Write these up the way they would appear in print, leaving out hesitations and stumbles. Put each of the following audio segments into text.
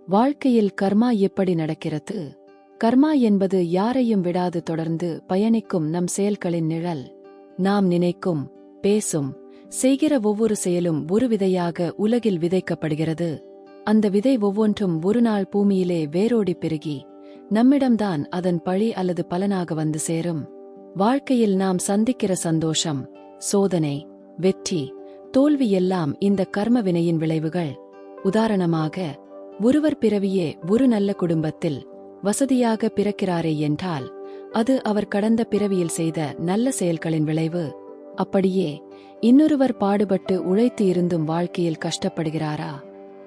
வாழ்க்கையில் கர்மா எப்படி நடக்கிறது? கர்மா என்பது யாரையும் விடாது தொடர்ந்து பயணிக்கும் நம் செயல்களின் நிழல். நாம் நினைக்கும், பேசும், செய்கிற ஒவ்வொரு செயலும் ஒரு விதையாக உலகில் விதைக்கப்படுகிறது. அந்த விதை ஒவ்வொன்றும் ஒரு நாள் பூமியிலே வேரோடி பெருகி நம்மிடம்தான் அதன் பழி அல்லது பலனாக வந்து சேரும். வாழ்க்கையில் நாம் சந்திக்கிற சந்தோஷம், சோதனை, வெற்றி, தோல்வி எல்லாம் இந்த கர்ம வினையின் விளைவுகள். உதாரணமாக, ஒருவர் பிறவியே ஒரு நல்ல குடும்பத்தில் வசதியாக பிறக்கிறாரே என்றால் அது அவர் கடந்த பிறவியில் செய்த நல்ல செயல்களின் விளைவு. அப்படியே இன்னொருவர் பாடுபட்டு உழைத்து இருந்தும் வாழ்க்கையில் கஷ்டப்படுகிறாரா?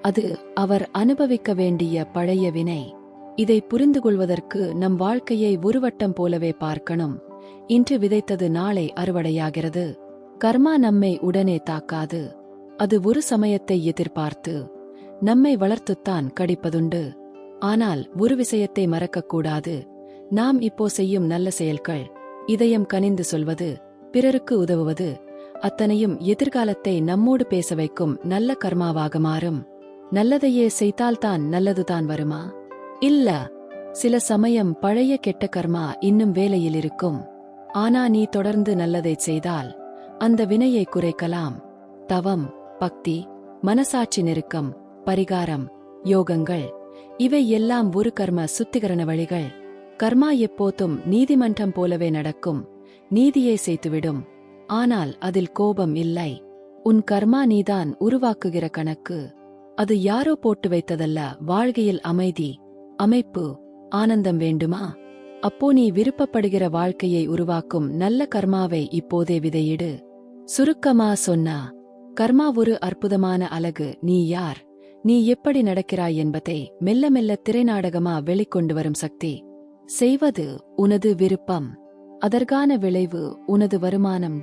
அது அவர் அனுபவிக்க வேண்டிய பழைய வினை. இதை புரிந்து கொள்வதற்கு நம் வாழ்க்கையை ஒரு வட்டம் போலவே பார்க்கணும். இன்று விதைத்தது நாளை அறுவடையாகிறது. கர்மா நம்மை உடனே தாக்காது. அது ஒரு சமயத்தை எதிர்பார்த்து நம்மை வளர்த்துத்தான் கடிப்பதுண்டு. ஆனால் ஒரு விஷயத்தை மறக்கக்கூடாது. நாம் இப்போ செய்யும் நல்ல செயல்கள், இதயம் கனிந்து சொல்வது, பிறருக்கு உதவுவது, அத்தனையும் எதிர்காலத்தை நம்மோடு பேச வைக்கும் நல்ல கர்மாவாக மாறும். நல்லதையே செய்தால்தான் நல்லதுதான் வருமா? இல்ல. சில சமயம் பழைய கெட்ட கர்மா இன்னும் வேலையில் இருக்கும். ஆனா நீ தொடர்ந்து நல்லதைச் செய்தால் அந்த வினையை குறைக்கலாம். தவம், பக்தி, மனசாட்சி நெருக்கம், பரிகாரம், யோகங்கள், இவை எல்லாம் ஒரு கர்ம சுத்திகரண வழிகள். கர்மா எப்போதும் நீதிமன்றம் போலவே நடக்கும். நீதியை செய்துவிடும். ஆனால் அதில் கோபம் இல்லை. உன் கர்மா நீதான் உருவாக்குகிற கணக்கு. அது யாரோ போட்டு வைத்ததல்ல. வாழ்க்கையில் அமைதி, அமைப்பு, ஆனந்தம் வேண்டுமா? அப்போ நீ விருப்பப்படுகிற வாழ்க்கையை உருவாக்கும் நல்ல கர்மாவை இப்போதே விதையிடு. சுருக்கமா சொன்னா, கர்மா ஒரு அற்புதமான அழகு. நீ யார், நீ எப்படி நடக்கிறாய் என்பதை மெல்ல மெல்ல திரைநாடகமா வெளிக்கொண்டு வரும் சக்தி. செய்வது உனது விருப்பம். அதற்கான விளைவு உனது வருமானம்.